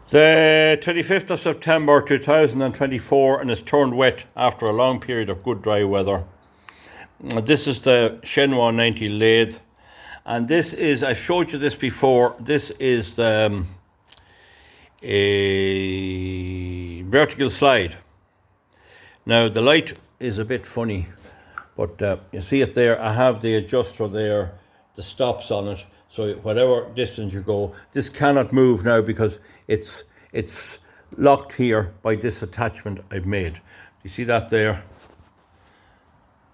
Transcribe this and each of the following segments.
The 25th of September 2024, and it's turned wet after a long period of good dry weather. This is the Shenhua 90 lathe, and this is, I showed you this before, this is the a vertical slide. Now the light is a bit funny, but you see it there, I have the adjuster there, the stops on it, so whatever distance you go, this cannot move now because it's locked here by this attachment I've made. You see that there?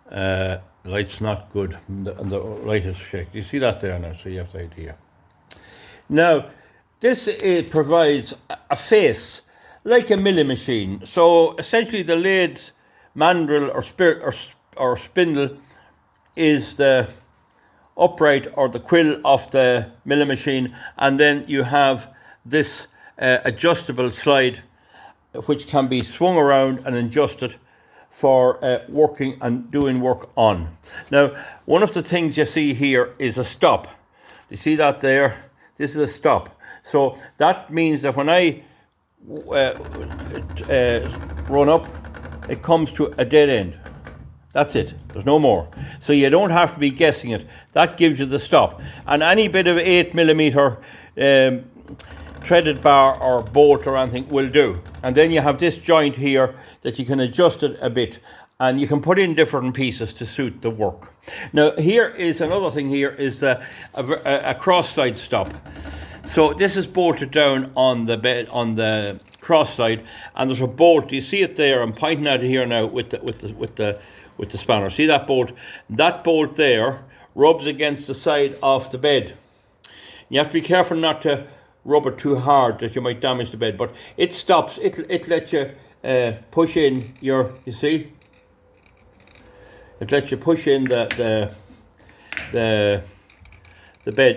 The light's not good, and the light is shaky. You see that there now, so you have the idea. Now, this provides a face like a milling machine. So essentially the lathe's mandrel or spindle is the upright or the quill of the milling machine, and then you have this adjustable slide which can be swung around and adjusted for working and doing work on. Now, one of the things you see here is a stop. You see that there? This is a stop. So that means that when I run up, it comes to a dead end. That's it. There's no more. So you don't have to be guessing it. That gives you the stop. And any bit of 8mm threaded bar or bolt or anything will do. And then you have this joint here that you can adjust it a bit, and you can put in different pieces to suit the work. Now here is another thing. Here is a cross slide stop. So this is bolted down on the bed, on the cross slide, and there's a bolt. You see it there? I'm pointing at it here now with the spanner. See that bolt? That bolt there rubs against the side of the bed. You have to be careful not to rub it too hard that you might damage the bed, but it stops. It lets you push in your. You see? It lets you push in the bed,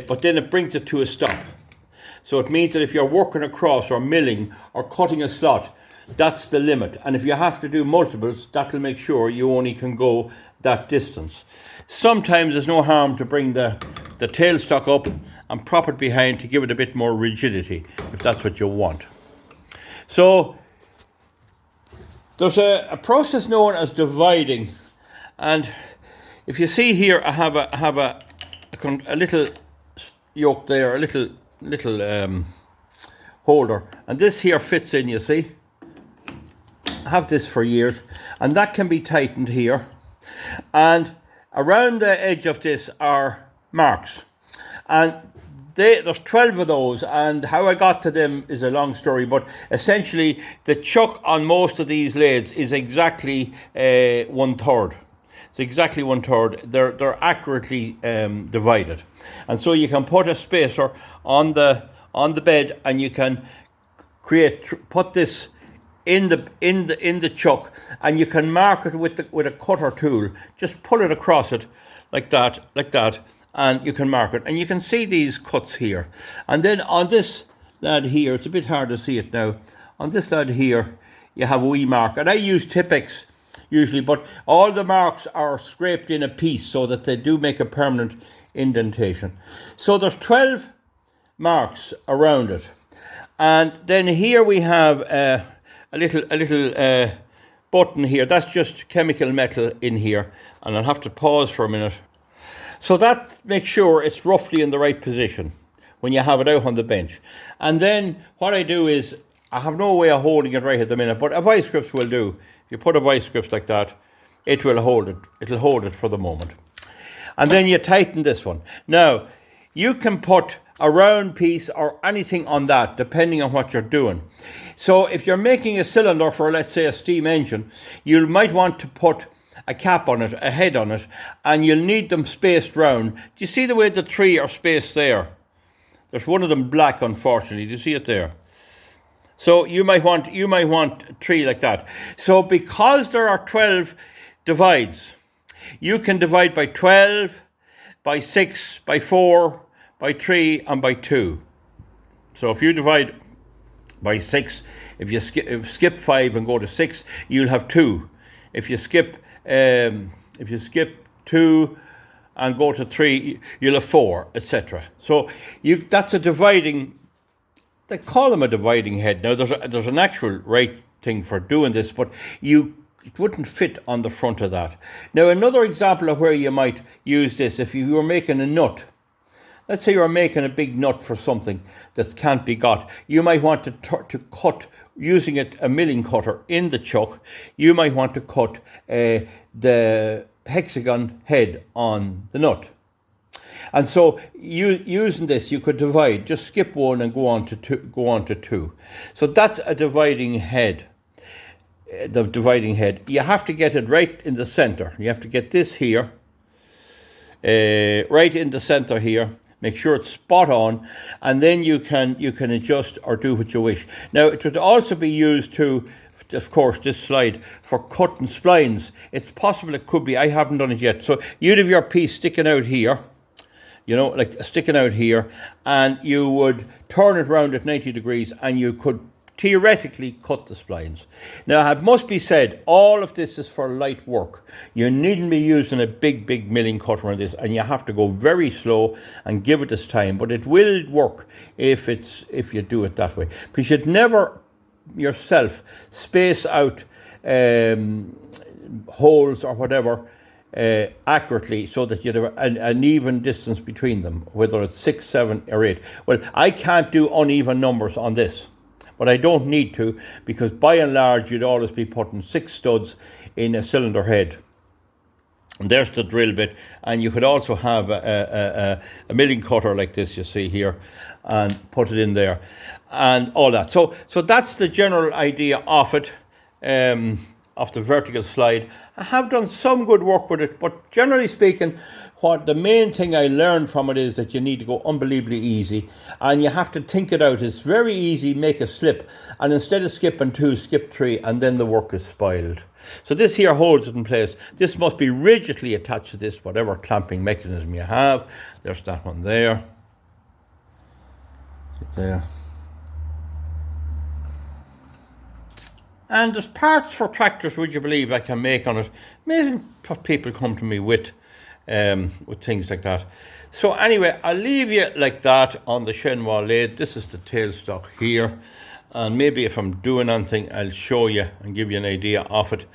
but then it brings it to a stop. So it means that if you're working across or milling or cutting a slot, that's the limit. And if you have to do multiples, that'll make sure you only can go that distance. Sometimes there's no harm to bring the tailstock up and prop it behind to give it a bit more rigidity, if that's what you want. So there's a process known as dividing, and if you see here, I have a little yoke there, a little holder, and this here fits in. You see, I have this for years, and that can be tightened here, and around the edge of this are marks, and there's 12 of those, and how I got to them is a long story, but essentially the chuck on most of these lathes is exactly 1/3. It's exactly 1/3. They're accurately divided, and so you can put a spacer on the bed, and you can put this in the chuck, and you can mark it with a cutter tool. Just pull it across it like that, and you can mark it, and you can see these cuts here. And then on this lad here, it's a bit hard to see it now. On this lad here, you have a wee mark, and I use Tipp-Ex usually, but all the marks are scraped in a piece so that they do make a permanent indentation. So there's 12 marks around it, and then here we have a little button here. That's just chemical metal in here, and I'll have to pause for a minute. So that makes sure it's roughly in the right position when you have it out on the bench. And then what I do is, I have no way of holding it right at the minute, but a vice grips will do. If you put a vice grips like that, it will hold it. It'll hold it for the moment. And then you tighten this one. Now, you can put a round piece or anything on that, depending on what you're doing. So if you're making a cylinder for, let's say, a steam engine, you might want to put a cap on it, a head on it, and you'll need them spaced round. Do you see the way the three are spaced there? There's one of them black, unfortunately. Do you see it there? So you might want three like that. So because there are 12 divides, you can divide by 12, by 6, by 4, by 3, and by 2. So if you divide by 6, if you skip 5 and go to 6, you'll have 2. If you skip 2 and go to 3, you'll have 4, etc. So that's a dividing they call them a dividing head. Now there's an actual right thing for doing this, but it wouldn't fit on the front of that. Now another example of where you might use this, if you were making a nut. Let's say you're making a big nut for something that can't be got. You might want to cut, using a milling cutter in the chuck, you might want to cut the hexagon head on the nut. And so using this, you could divide, just skip one and go on to two. So that's a dividing head. The dividing head. You have to get it right in the center. You have to get this here, right in the center here. Make sure it's spot on, and then you can adjust or do what you wish. Now it would also be used to, of course, this slide for cutting splines. It's possible it could be. I haven't done it yet. So you'd have your piece sticking out here, like sticking out here, and you would turn it around at 90 degrees, and you could theoretically cut the splines. Now it must be said, all of this is for light work. You needn't be using a big milling cutter on this, and you have to go very slow and give it this time, but it will work if you do it that way. Because you'd never yourself space out holes or whatever accurately, so that you'd have an even distance between them, whether it's 6, 7 or 8. Well, I can't do uneven numbers on this, but I don't need to, because by and large you'd always be putting 6 studs in a cylinder head. And there's the drill bit, and you could also have a milling cutter like this you see here, and put it in there and all that. So that's the general idea of it, of the vertical slide. I have done some good work with it, but generally speaking, what the main thing I learned from it is that you need to go unbelievably easy, and you have to think it out. It's very easy, make a slip, and instead of skipping 2, skip 3, and then the work is spoiled. So this here holds it in place. This must be rigidly attached to this, whatever clamping mechanism you have. There's that one there. It's there. And there's parts for tractors, would you believe, I can make on it. Amazing what people come to me with things like that. So anyway, I'll leave you like that on the Chenois lathe. This is the tailstock here, and maybe if I'm doing anything, I'll show you and give you an idea of it.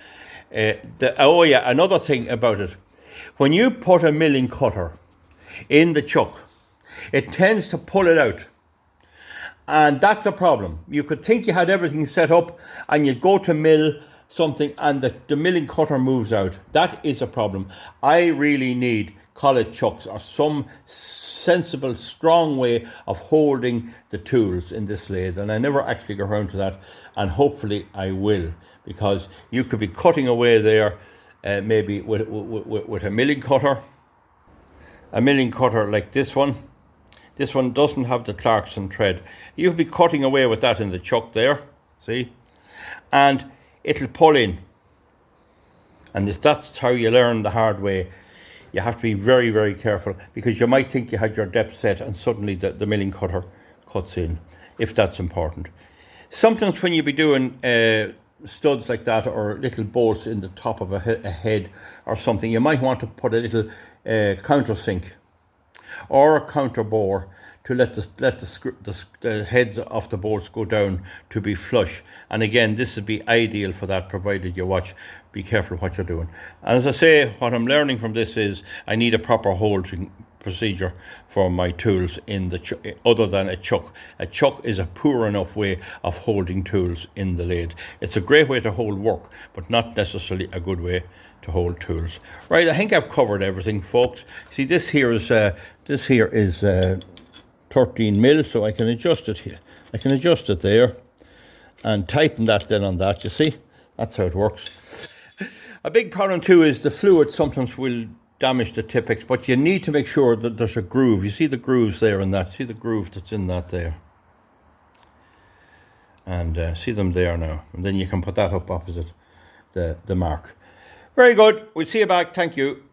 Another thing about it, when you put a milling cutter in the chuck, it tends to pull it out, and that's a problem. You could think you had everything set up, and you'd go to mill something and the milling cutter moves out. That is a problem. I really need collet chucks or some sensible, strong way of holding the tools in this lathe, and I never actually go around to that, and hopefully I will, because you could be cutting away there maybe with a milling cutter like this one. This one doesn't have the Clarkson thread. You could be cutting away with that in the chuck there, see, and it'll pull in. And that's how you learn the hard way. You have to be very, very careful, because you might think you had your depth set and suddenly the milling cutter cuts in, if that's important. Sometimes when you be doing studs like that, or little bolts in the top of a head or something, you might want to put a little countersink or a counter bore to let the heads of the bolts go down to be flush. And again, this would be ideal for that, provided you be careful what you're doing. And as I say, what I'm learning from this is I need a proper holding procedure for my tools in the other than a chuck. A chuck is a poor enough way of holding tools in the lathe. It's a great way to hold work, but not necessarily a good way to hold tools. Right, I think I've covered everything, folks. See, this here is 13 mil, so I can adjust it here. I can adjust it there and tighten that then on that. You see, that's how it works. A big problem too is the fluid sometimes will damage the Tipp-Ex, but you need to make sure that there's a groove. You see the grooves there in that. See the groove that's in that there. And see them there now. And then you can put that up opposite the mark. Very good. We'll see you back. Thank you.